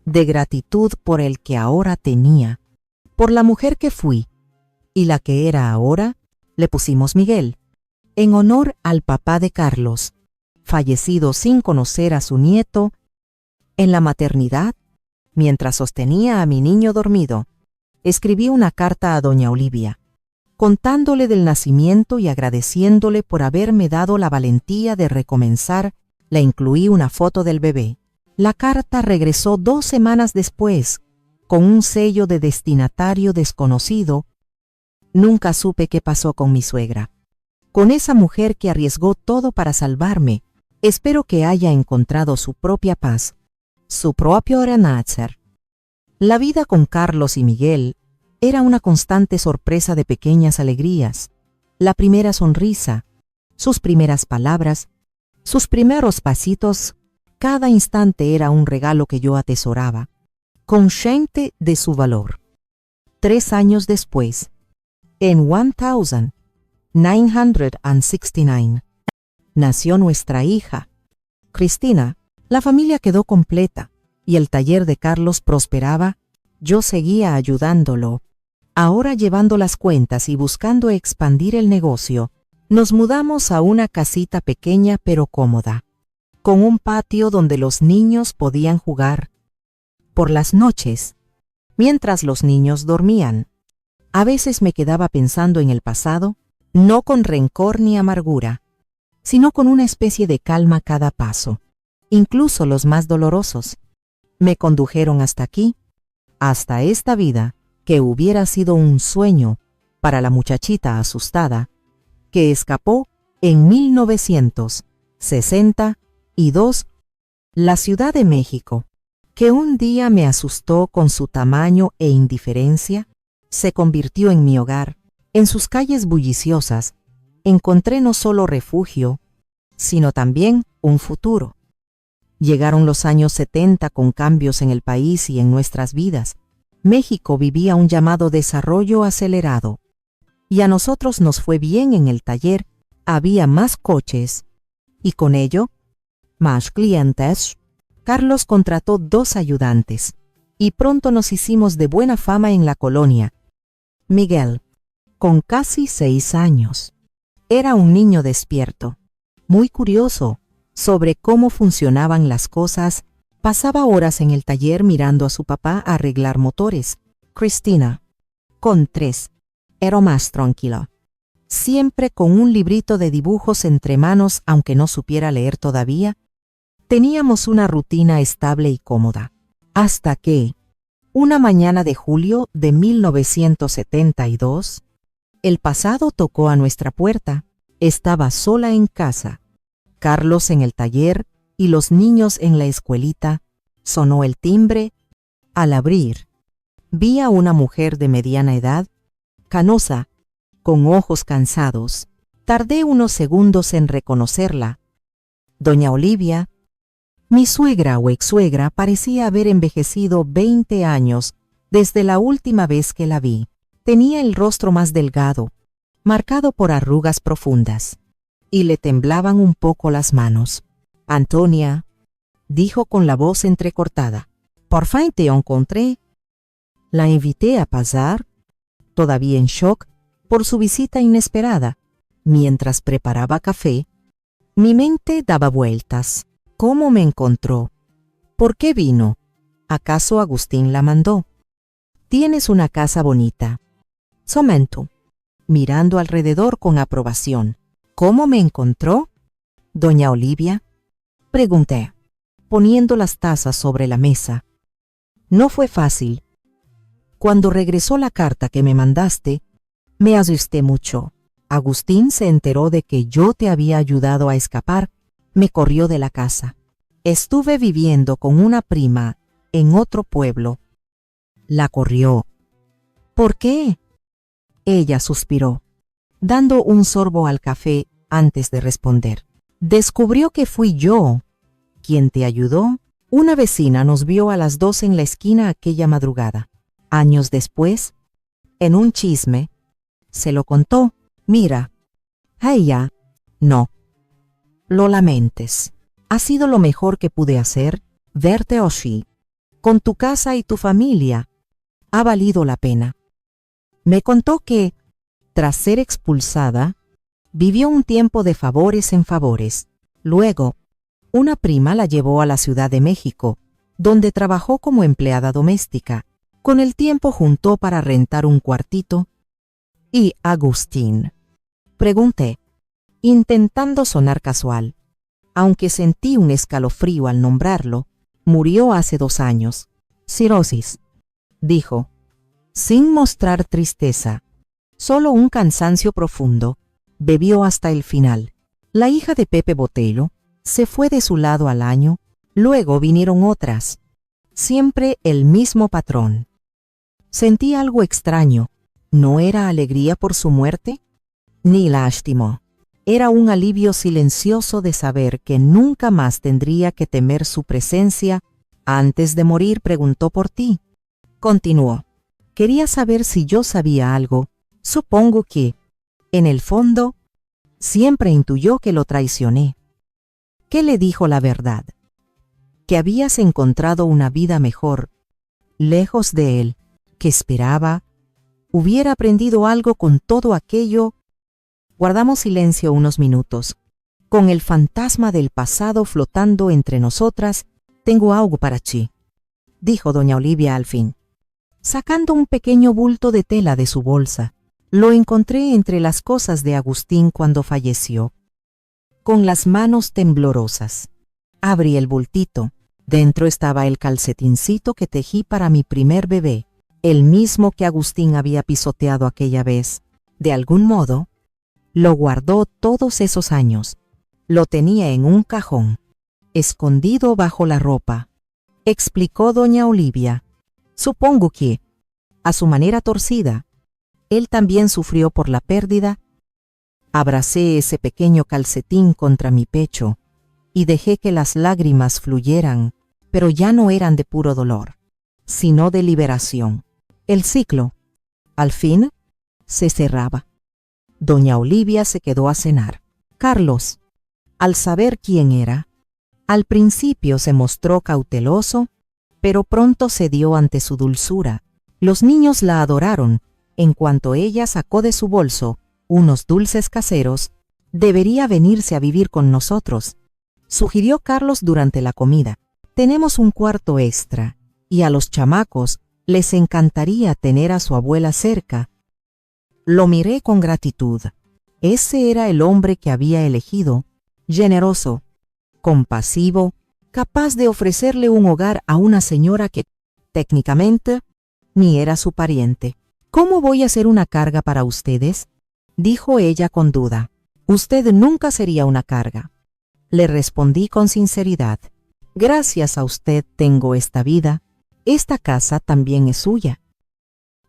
de gratitud por el que ahora tenía, por la mujer que fui y la que era ahora. Le pusimos Miguel. en honor al papá de Carlos, fallecido sin conocer a su nieto. En la maternidad, mientras sostenía a mi niño dormido, escribí una carta a doña Olivia, contándole del nacimiento y agradeciéndole por haberme dado la valentía de recomenzar. Le incluí una foto del bebé. La carta regresó 2 semanas después, con un sello de destinatario desconocido. Nunca supe qué pasó con mi suegra. Con esa mujer que arriesgó todo para salvarme, espero que haya encontrado su propia paz, su propio renacer. La vida con Carlos y Miguel era una constante sorpresa de pequeñas alegrías. La primera sonrisa, sus primeras palabras, sus primeros pasitos, cada instante era un regalo que yo atesoraba, consciente de su valor. 3 años después, en 1969, nació nuestra hija, Cristina. La familia quedó completa y el taller de Carlos prosperaba. Yo seguía ayudándolo, ahora llevando las cuentas y buscando expandir el negocio. Nos mudamos a una casita pequeña pero cómoda, con un patio donde los niños podían jugar. Por las noches, mientras los niños dormían, a veces me quedaba pensando en el pasado, no con rencor ni amargura, sino con una especie de calma cada paso. Incluso los más dolorosos me condujeron hasta aquí, hasta esta vida que hubiera sido un sueño para la muchachita asustada que escapó en 1962, la Ciudad de México, que un día me asustó con su tamaño e indiferencia, se convirtió en mi hogar. En sus calles bulliciosas encontré no solo refugio, sino también un futuro. Llegaron los años 70 con cambios en el país y en nuestras vidas. México vivía un llamado desarrollo acelerado, y a nosotros nos fue bien en el taller. Había más coches, y con ello, más clientes. Carlos contrató 2 ayudantes, y pronto nos hicimos de buena fama en la colonia. Miguel, con casi 6 años, era un niño despierto, muy curioso sobre cómo funcionaban las cosas. Pasaba horas en el taller mirando a su papá arreglar motores. Cristina, con 3, era más tranquila, siempre con un librito de dibujos entre manos, aunque no supiera leer todavía. Teníamos una rutina estable y cómoda, hasta que, una mañana de julio de 1972, el pasado tocó a nuestra puerta. Estaba sola en casa, Carlos en el taller y los niños en la escuelita. Sonó el timbre. Al abrir, vi a una mujer de mediana edad, canosa, con ojos cansados. Tardé unos segundos en reconocerla. Doña Olivia. Mi suegra o ex-suegra parecía haber envejecido 20 años desde la última vez que la vi. Tenía el rostro más delgado, marcado por arrugas profundas, y le temblaban un poco las manos. Antonia, dijo con la voz entrecortada, por fin te encontré. La invité a pasar, todavía en shock por su visita inesperada. Mientras preparaba café, mi mente daba vueltas. ¿Cómo me encontró? ¿Por qué vino? ¿Acaso Agustín la mandó? Tienes una casa bonita. Somento, mirando alrededor con aprobación. ¿Cómo me encontró? Doña Olivia, pregunté, poniendo las tazas sobre la mesa. No fue fácil. Cuando regresó la carta que me mandaste, me asusté mucho. Agustín se enteró de que yo te había ayudado a escapar. Me corrió de la casa. Estuve viviendo con una prima en otro pueblo. La corrió. ¿Por qué? Ella suspiró, dando un sorbo al café antes de responder. Descubrió que fui yo quien te ayudó. Una vecina nos vio a las 2 en la esquina aquella madrugada. Años después, en un chisme, se lo contó. Mira, a ella, no. Lo lamentes. Ha sido lo mejor que pude hacer, verte así, con tu casa y tu familia. Ha valido la pena. Me contó que, tras ser expulsada, Vivió un tiempo de favores en favores. Luego, una prima la llevó a la Ciudad de México, donde trabajó como empleada doméstica. Con el tiempo juntó para rentar un cuartito. ¿Y Agustín?, pregunté, intentando sonar casual. Aunque sentí un escalofrío al nombrarlo, murió hace 2 años. Cirrosis, dijo, sin mostrar tristeza, solo un cansancio profundo. Bebió hasta el final. La hija de Pepe Botelho se fue de su lado al año, luego vinieron otras. Siempre el mismo patrón. Sentí algo extraño. ¿No era alegría por su muerte? Ni lástima. Era un alivio silencioso de saber que nunca más tendría que temer su presencia. Antes de morir preguntó por ti. Continuó. Quería saber si yo sabía algo. Supongo que, en el fondo, siempre intuyó que lo traicioné. ¿Qué le dijo la verdad? Que habías encontrado una vida mejor, lejos de él, que esperaba. Hubiera aprendido algo con todo aquello. Guardamos silencio unos minutos. Con el fantasma del pasado flotando entre nosotras, tengo algo para ti, dijo doña Olivia al fin, sacando un pequeño bulto de tela de su bolsa. Lo encontré entre las cosas de Agustín cuando falleció. Con las manos temblorosas, abrí el bultito. Dentro estaba el calcetincito que tejí para mi primer bebé, el mismo que Agustín había pisoteado aquella vez. De algún modo, lo guardó todos esos años. Lo tenía en un cajón, escondido bajo la ropa, explicó doña Olivia. Supongo que, a su manera torcida, él también sufrió por la pérdida. Abracé ese pequeño calcetín contra mi pecho y dejé que las lágrimas fluyeran, pero ya no eran de puro dolor, sino de liberación. El ciclo, al fin, se cerraba. Doña Olivia se quedó a cenar. Carlos, al saber quién era, al principio se mostró cauteloso, pero pronto cedió ante su dulzura. Los niños la adoraron. En cuanto ella sacó de su bolso unos dulces caseros, debería venirse a vivir con nosotros, sugirió Carlos durante la comida. Tenemos un cuarto extra, y a los chamacos les encantaría tener a su abuela cerca. Lo miré con gratitud. Ese era el hombre que había elegido, generoso, compasivo, capaz de ofrecerle un hogar a una señora que, técnicamente, ni era su pariente. ¿Cómo voy a ser una carga para ustedes?, dijo ella con duda. Usted nunca sería una carga, le respondí con sinceridad. Gracias a usted tengo esta vida, esta casa también es suya.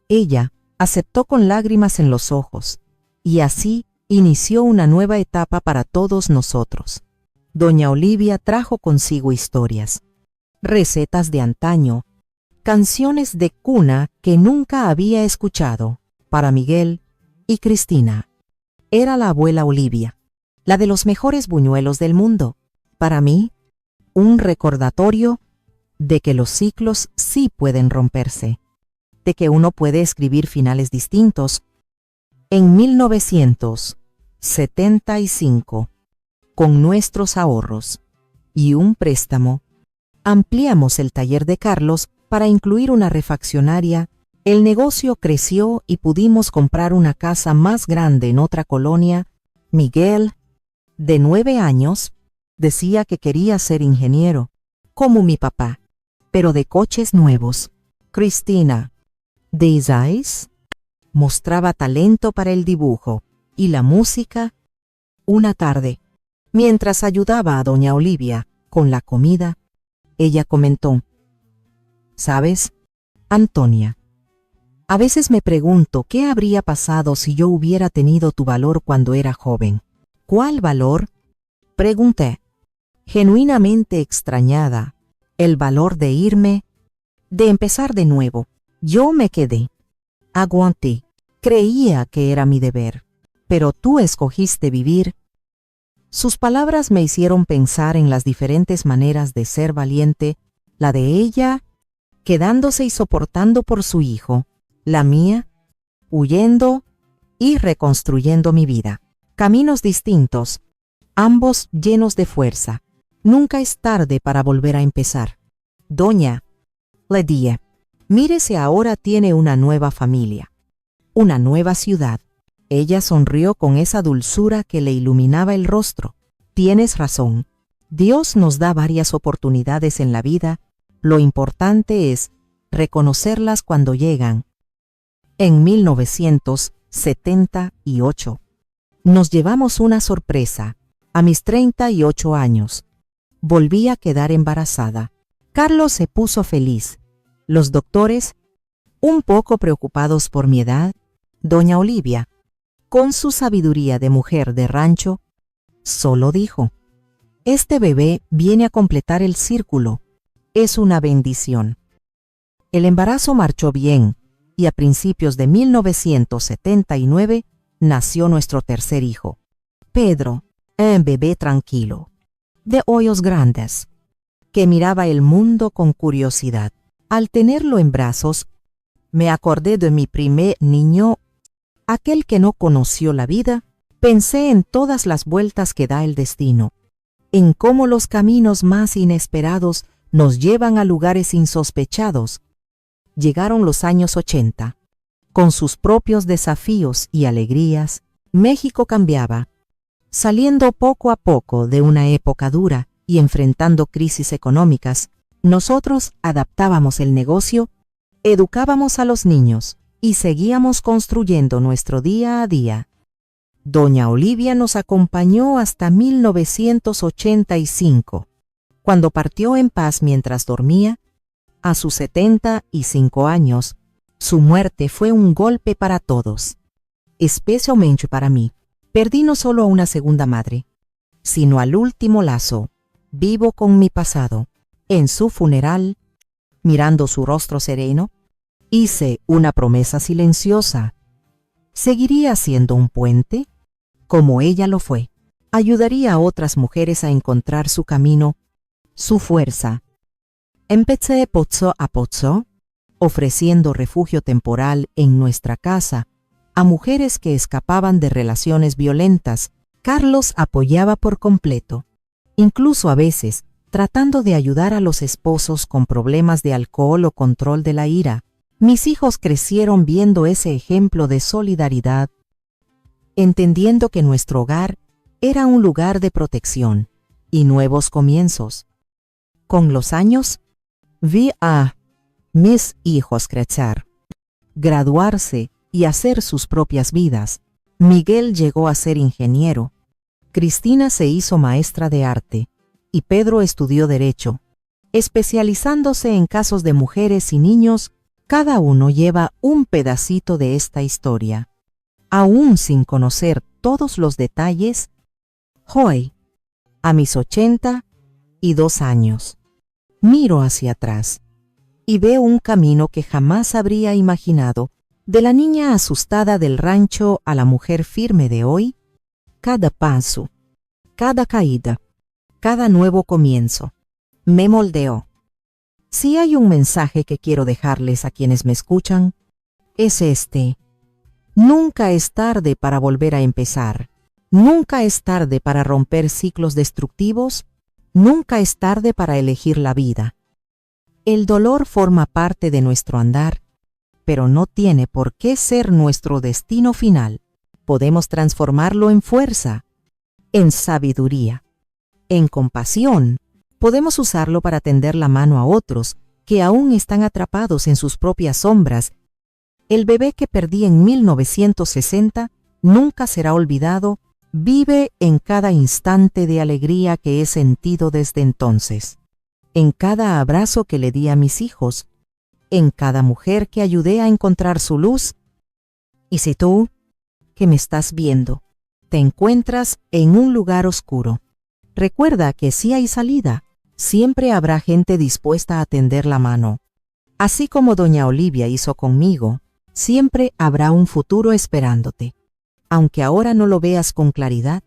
Ella aceptó con lágrimas en los ojos, y así inició una nueva etapa para todos nosotros. Doña Olivia trajo consigo historias, recetas de antaño, canciones de cuna que nunca había escuchado, para Miguel y Cristina. Era la abuela Olivia, la de los mejores buñuelos del mundo. Para mí, un recordatorio de que los ciclos sí pueden romperse, de que uno puede escribir finales distintos. En 1975, con nuestros ahorros y un préstamo, ampliamos el taller de Carlos para incluir una refaccionaria. El negocio creció y pudimos comprar una casa más grande en otra colonia. Miguel, de 9 años, decía que quería ser ingeniero, como mi papá, pero de coches nuevos. Cristina, de Isais, mostraba talento para el dibujo y la música. Una tarde, mientras ayudaba a doña Olivia con la comida, ella comentó: ¿sabes, Antonia? A veces me pregunto qué habría pasado si yo hubiera tenido tu valor cuando era joven. ¿Cuál valor?, pregunté, genuinamente extrañada. El valor de irme, de empezar de nuevo. Yo me quedé. Aguanté. Creía que era mi deber. Pero tú escogiste vivir. Sus palabras me hicieron pensar en las diferentes maneras de ser valiente, la de ella, quedándose y soportando por su hijo, la mía, huyendo y reconstruyendo mi vida. Caminos distintos, ambos llenos de fuerza. Nunca es tarde para volver a empezar. Doña, le dije, mire si ahora tiene una nueva familia, una nueva ciudad. Ella sonrió con esa dulzura que le iluminaba el rostro. Tienes razón. Dios nos da varias oportunidades en la vida. Lo importante es reconocerlas cuando llegan. En 1978, nos llevamos una sorpresa. A mis 38 años, volví a quedar embarazada. Carlos se puso feliz. Los doctores, un poco preocupados por mi edad, doña Olivia, con su sabiduría de mujer de rancho, solo dijo: este bebé viene a completar el círculo. Es una bendición. El embarazo marchó bien y a principios de 1979 nació nuestro tercer hijo, Pedro, un bebé tranquilo, de ojos grandes, que miraba el mundo con curiosidad. Al tenerlo en brazos, me acordé de mi primer niño, aquel que no conoció la vida. Pensé en todas las vueltas que da el destino, en cómo los caminos más inesperados nos llevan a lugares insospechados. Llegaron los años 80. Con sus propios desafíos y alegrías, México cambiaba, saliendo poco a poco de una época dura y enfrentando crisis económicas. Nosotros adaptábamos el negocio, educábamos a los niños y seguíamos construyendo nuestro día a día. Doña Olivia nos acompañó hasta 1985, cuando partió en paz mientras dormía. A sus 75 años, su muerte fue un golpe para todos, especialmente para mí. Perdí no solo a una segunda madre, sino al último lazo vivo con mi pasado. En su funeral, mirando su rostro sereno, hice una promesa silenciosa. Seguiría siendo un puente, como ella lo fue. Ayudaría a otras mujeres a encontrar su camino, su fuerza. Empecé pozo a pozo, ofreciendo refugio temporal en nuestra casa a mujeres que escapaban de relaciones violentas. Carlos apoyaba por completo, incluso a veces tratando de ayudar a los esposos con problemas de alcohol o control de la ira. Mis hijos crecieron viendo ese ejemplo de solidaridad, entendiendo que nuestro hogar era un lugar de protección y nuevos comienzos. Con los años, vi a mis hijos crecer, graduarse y hacer sus propias vidas. Miguel llegó a ser ingeniero, Cristina se hizo maestra de arte y Pedro estudió Derecho, especializándose en casos de mujeres y niños. Cada uno lleva un pedacito de esta historia. Aún sin conocer todos los detalles, hoy, a mis 82 años, miro hacia atrás y veo un camino que jamás habría imaginado. De la niña asustada del rancho a la mujer firme de hoy, cada paso, cada caída, cada nuevo comienzo, me moldeó. Si hay un mensaje que quiero dejarles a quienes me escuchan, es este: nunca es tarde para volver a empezar, nunca es tarde para romper ciclos destructivos, nunca es tarde para elegir la vida. El dolor forma parte de nuestro andar, pero no tiene por qué ser nuestro destino final. Podemos transformarlo en fuerza, en sabiduría, en compasión. Podemos usarlo para tender la mano a otros que aún están atrapados en sus propias sombras. El bebé que perdí en 1960 nunca será olvidado. Vive en cada instante de alegría que he sentido desde entonces, en cada abrazo que le di a mis hijos, en cada mujer que ayudé a encontrar su luz. Y si tú, que me estás viendo, te encuentras en un lugar oscuro, recuerda que si hay salida, siempre habrá gente dispuesta a tender la mano. Así como doña Olivia hizo conmigo, siempre habrá un futuro esperándote. Aunque ahora no lo veas con claridad,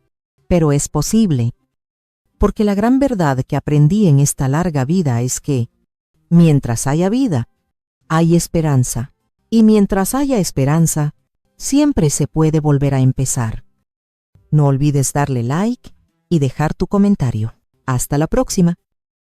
pero es posible. Porque la gran verdad que aprendí en esta larga vida es que, mientras haya vida, hay esperanza, y mientras haya esperanza, siempre se puede volver a empezar. No olvides darle like y dejar tu comentario. Hasta la próxima.